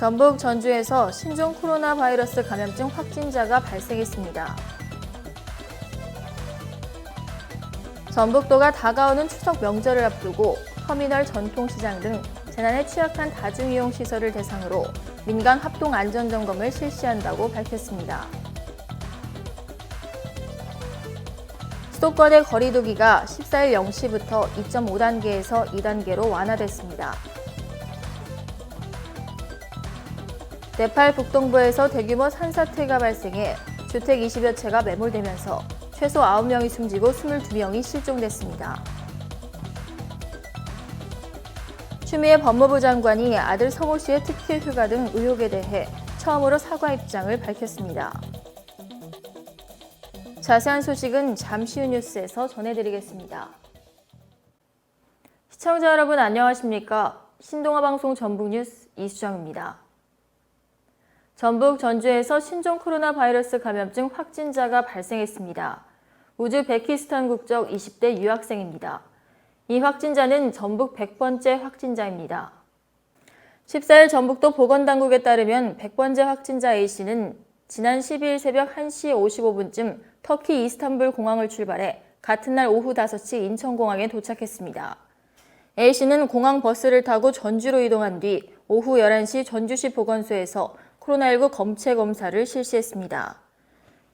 전북 전주에서 신종 코로나 바이러스 감염증 확진자가 발생했습니다. 전북도가 다가오는 추석 명절을 앞두고 터미널, 전통시장 등 재난에 취약한 다중이용시설을 대상으로 민간 합동 안전점검을 실시한다고 밝혔습니다. 수도권의 거리두기가 14일 0시부터 2.5단계에서 2단계로 완화됐습니다. 네팔 북동부에서 대규모 산사태가 발생해 주택 20여 채가 매몰되면서 최소 9명이 숨지고 22명이 실종됐습니다. 추미애 법무부 장관이 아들 성호 씨의 특혜 휴가 등 의혹에 대해 처음으로 사과 입장을 밝혔습니다. 자세한 소식은 잠시 후 뉴스에서 전해드리겠습니다. 시청자 여러분 안녕하십니까? 신동아 방송 전북 뉴스 이수정입니다. 전북 전주에서 신종 코로나 바이러스 감염증 확진자가 발생했습니다. 우즈베키스탄 국적 20대 유학생입니다. 이 확진자는 전북 100번째 확진자입니다. 14일 전북도 보건당국에 따르면 100번째 확진자 A씨는 지난 12일 새벽 1시 55분쯤 터키 이스탄불 공항을 출발해 같은 날 오후 5시 인천공항에 도착했습니다. A씨는 공항 버스를 타고 전주로 이동한 뒤 오후 11시 전주시 보건소에서 코로나19 검체 검사를 실시했습니다.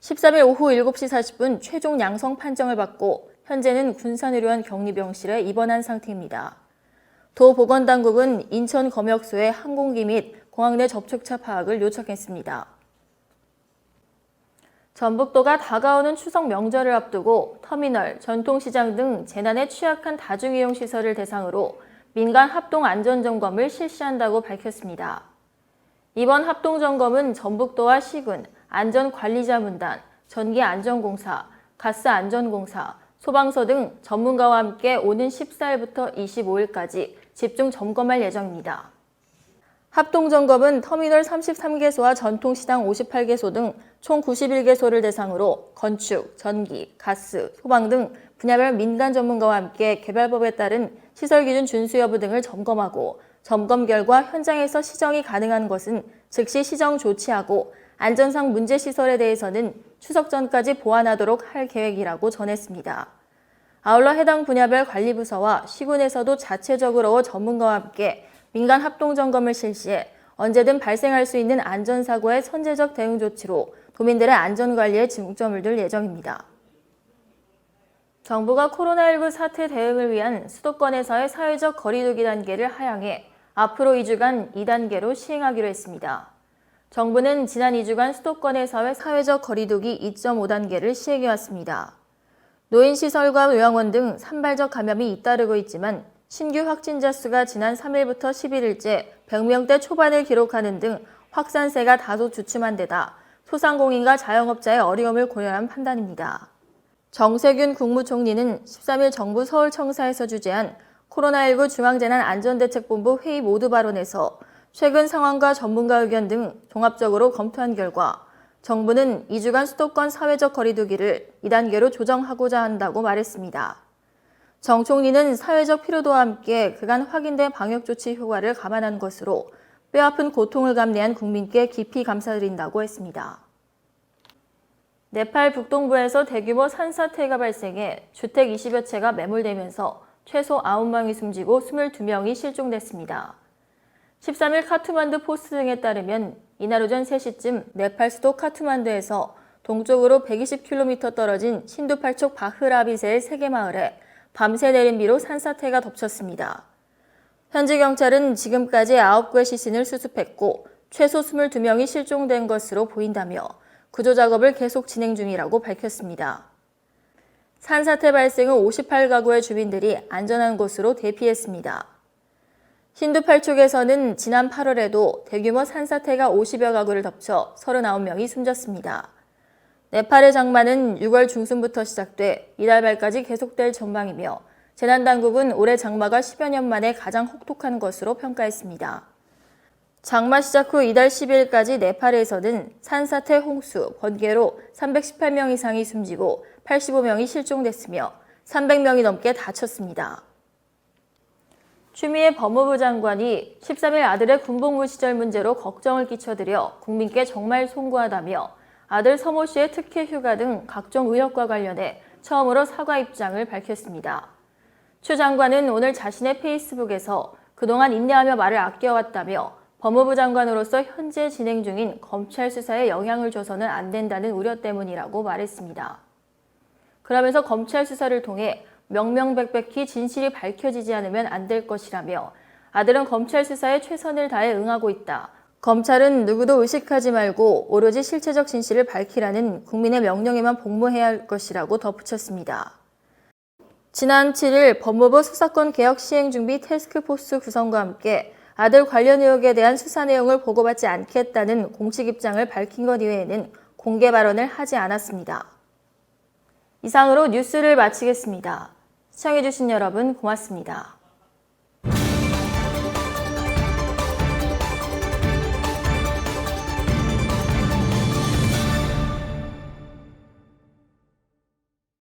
13일 오후 7시 40분 최종 양성 판정을 받고 현재는 군산의료원 격리병실에 입원한 상태입니다. 도 보건당국은 인천 검역소에 항공기 및 공항 내 접촉자 파악을 요청했습니다. 전북도가 다가오는 추석 명절을 앞두고 터미널, 전통시장 등 재난에 취약한 다중이용시설을 대상으로 민간 합동 안전점검을 실시한다고 밝혔습니다. 이번 합동점검은 전북도와 시군, 안전관리자문단, 전기안전공사, 가스안전공사, 소방서 등 전문가와 함께 오는 14일부터 25일까지 집중 점검할 예정입니다. 합동점검은 터미널 33개소와 전통시장 58개소 등 총 91개소를 대상으로 건축, 전기, 가스, 소방 등 분야별 민간 전문가와 함께 개발법에 따른 시설기준 준수 여부 등을 점검하고 점검 결과 현장에서 시정이 가능한 것은 즉시 시정 조치하고 안전상 문제 시설에 대해서는 추석 전까지 보완하도록 할 계획이라고 전했습니다. 아울러 해당 분야별 관리부서와 시군에서도 자체적으로 전문가와 함께 민간 합동점검을 실시해 언제든 발생할 수 있는 안전사고의 선제적 대응 조치로 도민들의 안전관리에 중점을 둘 예정입니다. 정부가 코로나19 사태 대응을 위한 수도권에서의 사회적 거리두기 단계를 하향해 앞으로 2주간 2단계로 시행하기로 했습니다. 정부는 지난 2주간 수도권에서의 사회적 거리두기 2.5단계를 시행해왔습니다. 노인시설과 요양원 등 산발적 감염이 잇따르고 있지만 신규 확진자 수가 지난 3일부터 11일째 100명대 초반을 기록하는 등 확산세가 다소 주춤한 데다 소상공인과 자영업자의 어려움을 고려한 판단입니다. 정세균 국무총리는 13일 정부 서울청사에서 주재한 코로나19 중앙재난안전대책본부 회의 모두 발언에서 최근 상황과 전문가 의견 등 종합적으로 검토한 결과 정부는 2주간 수도권 사회적 거리두기를 2단계로 조정하고자 한다고 말했습니다. 정 총리는 사회적 피로도와 함께 그간 확인된 방역조치 효과를 감안한 것으로 뼈아픈 고통을 감내한 국민께 깊이 감사드린다고 했습니다. 네팔 북동부에서 대규모 산사태가 발생해 주택 20여 채가 매몰되면서 최소 9명이 숨지고 22명이 실종됐습니다. 13일 카트만두 포스트 등에 따르면 이날 오전 3시쯤 네팔 수도 카트만두에서 동쪽으로 120km 떨어진 신두팔촉 바흐라빗의 3개 마을에 밤새 내린 비로 산사태가 덮쳤습니다. 현지 경찰은 지금까지 9구의 시신을 수습했고 최소 22명이 실종된 것으로 보인다며 구조 작업을 계속 진행 중이라고 밝혔습니다. 산사태 발생 후 58가구의 주민들이 안전한 곳으로 대피했습니다. 신두팔촉에서는 지난 8월에도 대규모 산사태가 50여 가구를 덮쳐 39명이 숨졌습니다. 네팔의 장마는 6월 중순부터 시작돼 이달 말까지 계속될 전망이며 재난당국은 올해 장마가 10여 년 만에 가장 혹독한 것으로 평가했습니다. 장마 시작 후 이달 10일까지 네팔에서는 산사태, 홍수, 번개로 318명 이상이 숨지고 85명이 실종됐으며 300명이 넘게 다쳤습니다. 추미애 법무부 장관이 13일 아들의 군복무 시절 문제로 걱정을 끼쳐드려 국민께 정말 송구하다며 아들 서모 씨의 특혜 휴가 등 각종 의혹과 관련해 처음으로 사과 입장을 밝혔습니다. 추 장관은 오늘 자신의 페이스북에서 그동안 인내하며 말을 아껴왔다며 법무부 장관으로서 현재 진행 중인 검찰 수사에 영향을 줘서는 안 된다는 우려 때문이라고 말했습니다. 그러면서 검찰 수사를 통해 명명백백히 진실이 밝혀지지 않으면 안 될 것이라며 아들은 검찰 수사에 최선을 다해 응하고 있다. 검찰은 누구도 의식하지 말고 오로지 실체적 진실을 밝히라는 국민의 명령에만 복무해야 할 것이라고 덧붙였습니다. 지난 7일 법무부 수사권 개혁 시행 준비 태스크포스 구성과 함께 아들 관련 의혹에 대한 수사 내용을 보고받지 않겠다는 공식 입장을 밝힌 것 이외에는 공개 발언을 하지 않았습니다. 이상으로 뉴스를 마치겠습니다. 시청해주신 여러분 고맙습니다.